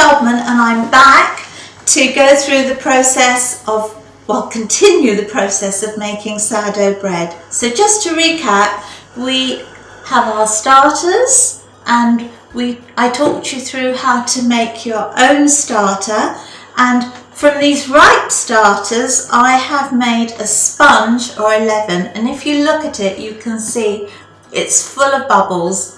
Feldman and I'm back to go through the process of, well, continue the process of making sourdough bread. So just to recap, we have our starters and I talked you through how to make your own starter, and from these ripe starters I have made a sponge or a leaven, and if you look at it you can see it's full of bubbles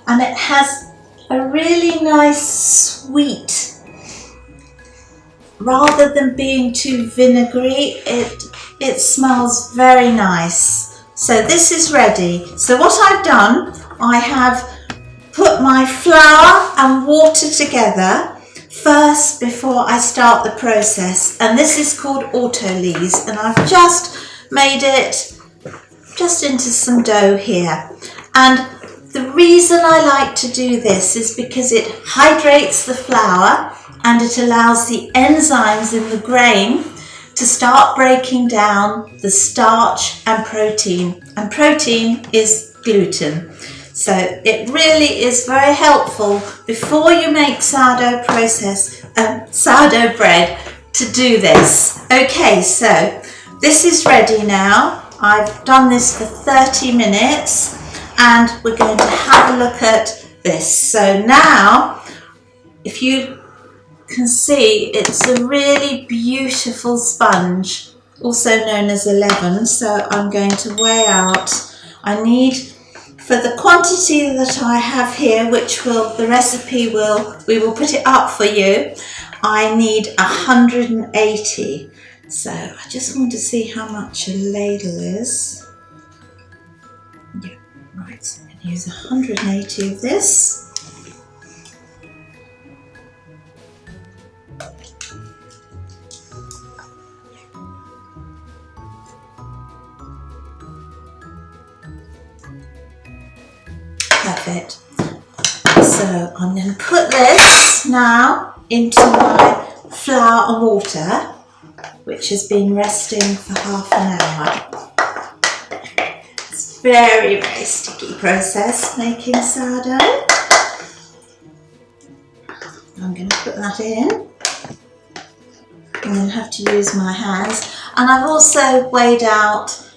and it has a really nice sweet, rather than being too vinegary, it smells very nice. So this is ready. So what I've done, I have put my flour and water together first before I start the process, and this is called autolyse, and I've just made it just into some dough here. And the reason I like to do this is because it hydrates the flour and it allows the enzymes in the grain to start breaking down the starch and protein is gluten. So it really is very helpful before you make sourdough bread to do this. Okay, so this is ready now. I've done this for 30 minutes and we're going to have a look at this. So now, if you can see, it's a really beautiful sponge, also known as a leaven. So I'm going to weigh out, I need, for the quantity that I have here, which the recipe we will put it up for you, I need 180. So I just want to see how much a ladle is. Yeah, right, so I'm going to use 180 of this. Perfect. So I'm going to put this now into my flour and water, which has been resting for half an hour. It's a very, very sticky process making sourdough. I'm going to put that in. I'm going to have to use my hands. And I've also weighed out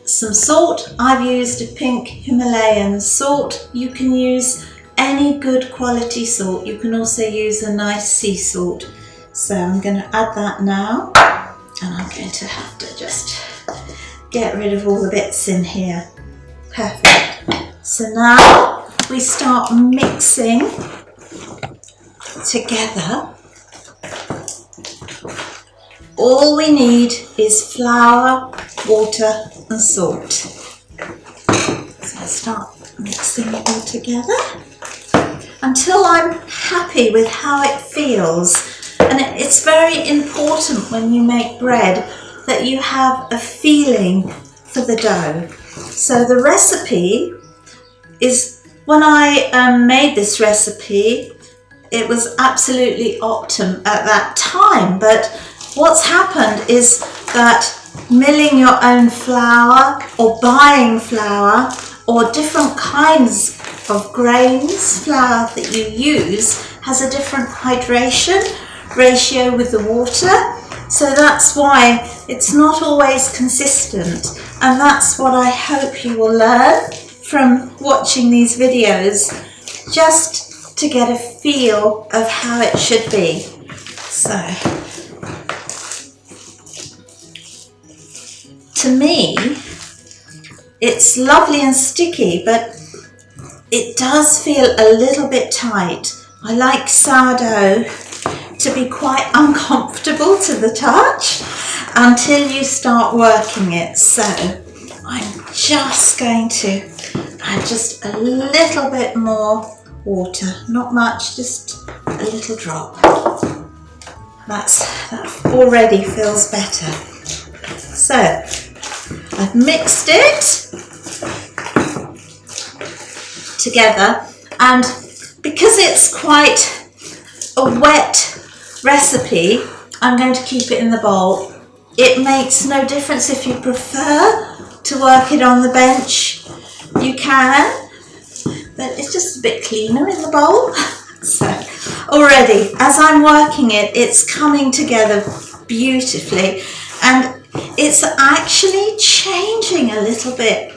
some salt. I've used a pink Himalayan salt. You can use any good quality salt. You can also use a nice sea salt. So I'm going to add that now, and I'm going to have to just get rid of all the bits in here. Perfect. So now we start mixing together. All we need is flour, water and salt. So I start mixing it all together until I'm happy with how it feels. And it's very important when you make bread that you have a feeling for the dough. So the recipe is, when I made this recipe, it was absolutely optimum at that time, but what's happened is that milling your own flour or buying flour or different kinds of grains, flour that you use, has a different hydration ratio with the water. So that's why it's not always consistent, and that's what I hope you will learn from watching these videos, just to get a feel of how it should be. So to me, it's lovely and sticky, but it does feel a little bit tight. I like sourdough to be quite uncomfortable to the touch until you start working it. So I'm just going to add just a little bit more water, not much, just a little drop. That already feels better. So I've mixed it together, and because it's quite a wet recipe, I'm going to keep it in the bowl. It makes no difference if you prefer to work it on the bench, you can, but it's just a bit cleaner in the bowl. So already, as I'm working it, it's coming together beautifully, and it's actually changing a little bit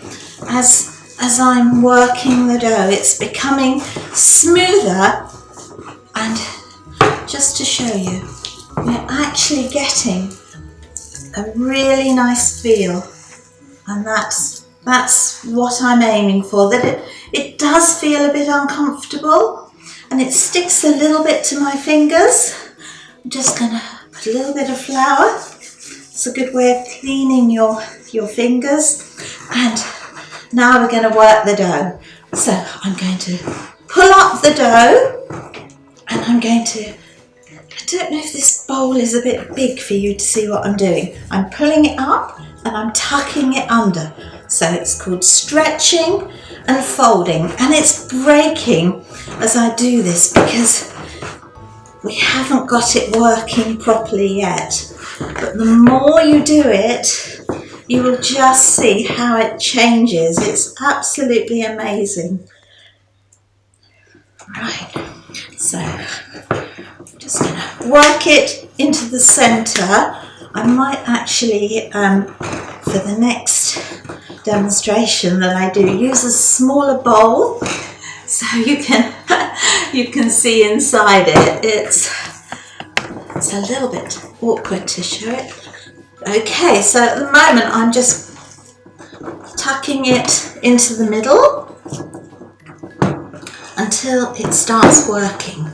as I'm working the dough. It's becoming smoother, and just to show you, we're actually getting a really nice feel, and that's what I'm aiming for. That it does feel a bit uncomfortable and it sticks a little bit to my fingers. I'm just going to put a little bit of flour. It's a good way of cleaning your fingers. And now we're going to work the dough. So I'm going to pull up the dough, and I'm going to, I don't know if this bowl is a bit big for you to see what I'm doing. I'm pulling it up and I'm tucking it under. So it's called stretching and folding, and it's breaking as I do this because we haven't got it working properly yet. But the more you do it, you will just see how it changes. It's absolutely amazing. Right, so I'm just going to work it into the centre. I might actually, for the next demonstration that I do, use a smaller bowl so you can see inside it. It's a little bit awkward to show it. Okay, so at the moment I'm just tucking it into the middle until it starts working.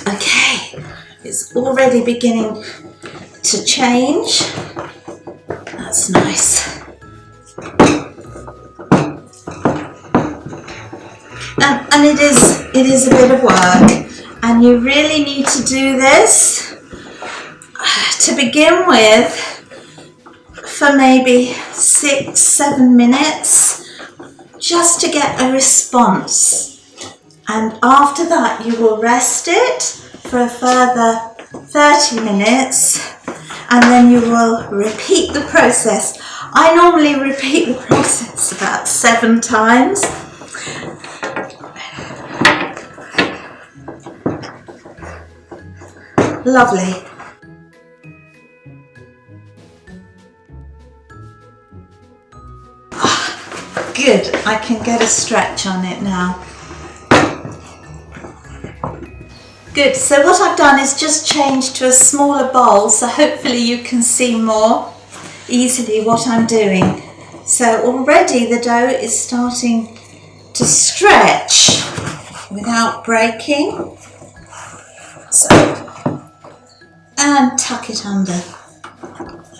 Okay, it's already beginning to change. That's nice. And it is a bit of work, and you really need to do this to begin with for maybe 6-7 minutes, just to get a response. And after that you will rest it for a further 30 minutes, and then you will repeat the process. I normally repeat the process about 7 times. Lovely. Good, I can get a stretch on it now. Good, so what I've done is just change to a smaller bowl, so hopefully you can see more easily what I'm doing. So already the dough is starting to stretch without breaking. So, and tuck it under.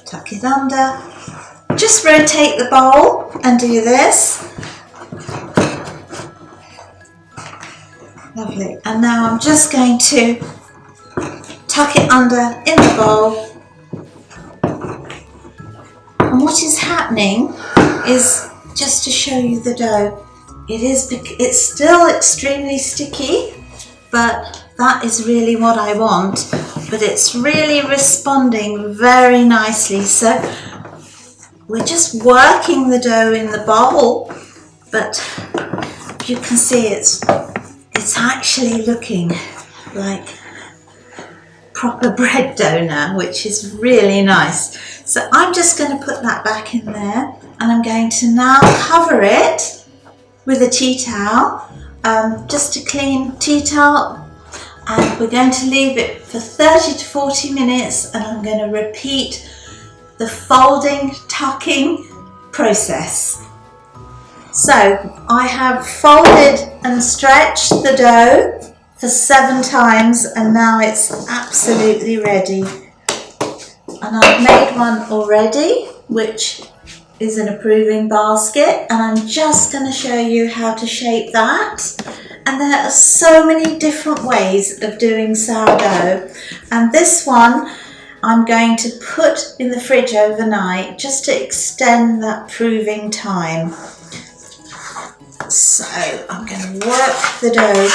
Tuck it under. Just rotate the bowl and do this. Lovely. And now I'm just going to tuck it under in the bowl. And what is happening is, just to show you the dough, it's still extremely sticky, but that is really what I want. But it's really responding very nicely. So we're just working the dough in the bowl, but you can see it's actually looking like proper bread dough now, which is really nice. So I'm just going to put that back in there, and I'm going to now cover it with a tea towel, just a clean tea towel, and we're going to leave it for 30 to 40 minutes, and I'm going to repeat the folding, tucking process. So I have folded and stretched the dough for 7 times, and now it's absolutely ready. And I've made one already, which is an approving basket, and I'm just going to show you how to shape that. And there are so many different ways of doing sourdough, and this one I'm going to put in the fridge overnight just to extend that proving time. So I'm going to work the dough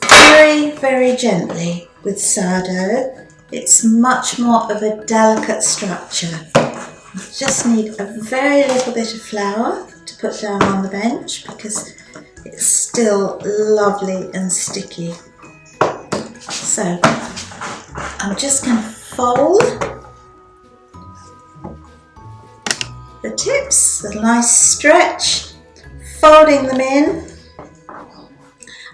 very, very gently with sourdough. It's much more of a delicate structure. I just need a very little bit of flour to put down on the bench, because it's still lovely and sticky. So I'm just going to fold the tips, a nice stretch, folding them in.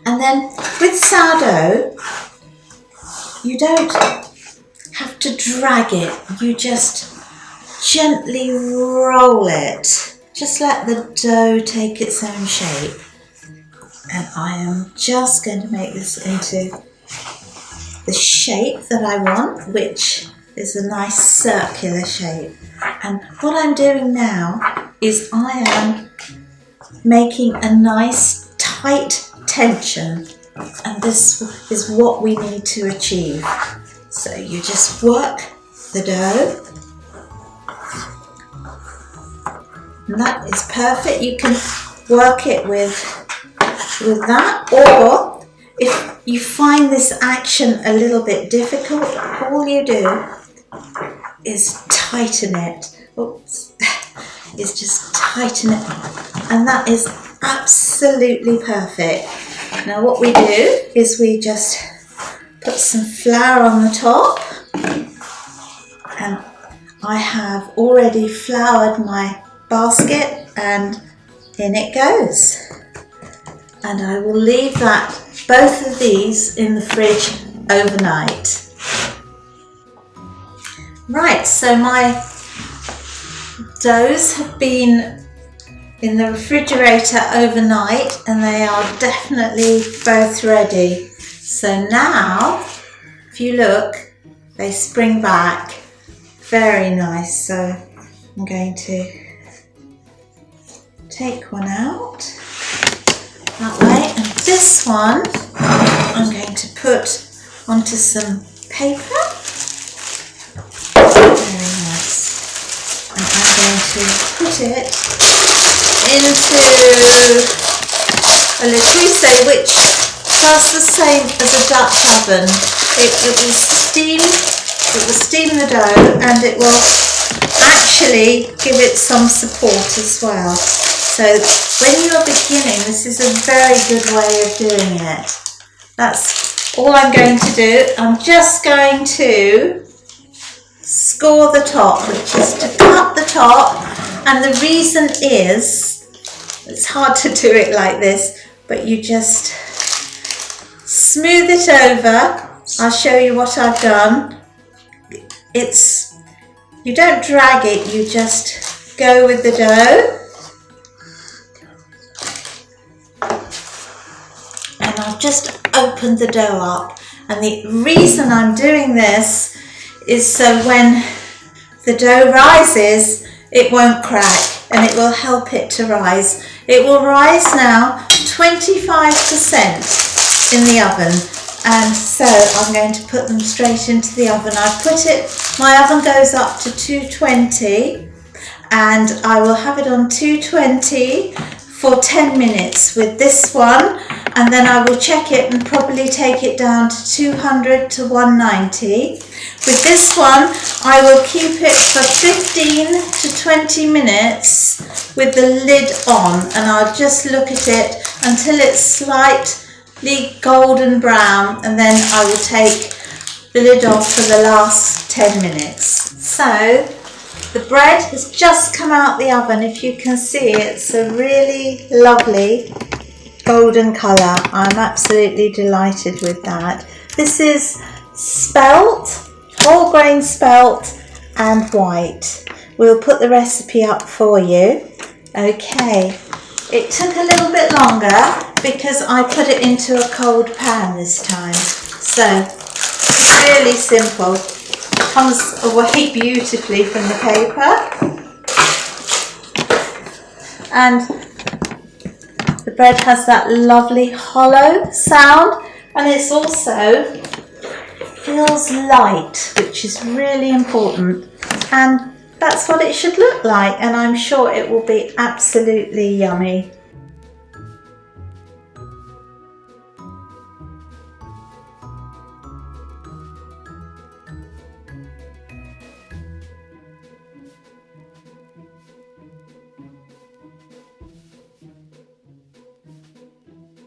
And then with sourdough, you don't have to drag it, you just gently roll it. Just let the dough take its own shape. And I am just going to make this into the shape that I want, which is a nice circular shape. And what I'm doing now is I am making a nice tight tension, and this is what we need to achieve. So you just work the dough, and that is perfect. You can work it with that, or if you find this action a little bit difficult, all you do is tighten it. Oops. Is just tighten it, and that is absolutely perfect. Now what we do is we just put some flour on the top, and I have already floured my basket, and in it goes. And I will leave both of these in the fridge overnight. Right, so my doughs have been in the refrigerator overnight, and they are definitely both ready. So now, if you look, they spring back very nice. So I'm going to take one out that way, and this one I'm going to put onto some paper. Very nice. And I'm going to put it into a Latrice, which does the same as a Dutch oven. It will steam the dough, and it will actually give it some support as well. So when you're beginning, this is a very good way of doing it. That's all I'm going to do. I'm just going to score the top, which is to cut the top, and the reason is, it's hard to do it like this, but you just smooth it over. I'll show you what I've done. You don't drag it, you just go with the dough. And I'll just open the dough up. And the reason I'm doing this is so when the dough rises, it won't crack, and it will help it to rise. It will rise now 25% in the oven, and so I'm going to put them straight into the oven. My oven goes up to 220, and I will have it on 220 for 10 minutes with this one, and then I will check it and probably take it down to 200 to 190. With this one, I will keep it for 15 to 20 minutes with the lid on, and I'll just look at it until it's slightly golden brown, and then I will take the lid off for the last 10 minutes. So the bread has just come out the oven. If you can see, it's a really lovely golden colour. I'm absolutely delighted with that. This is spelt, whole grain spelt and white. We'll put the recipe up for you. Okay, it took a little bit longer because I put it into a cold pan this time. So it's really simple. Comes away beautifully from the paper, and the bread has that lovely hollow sound, and it's also feels light, which is really important, and that's what it should look like, and I'm sure it will be absolutely yummy.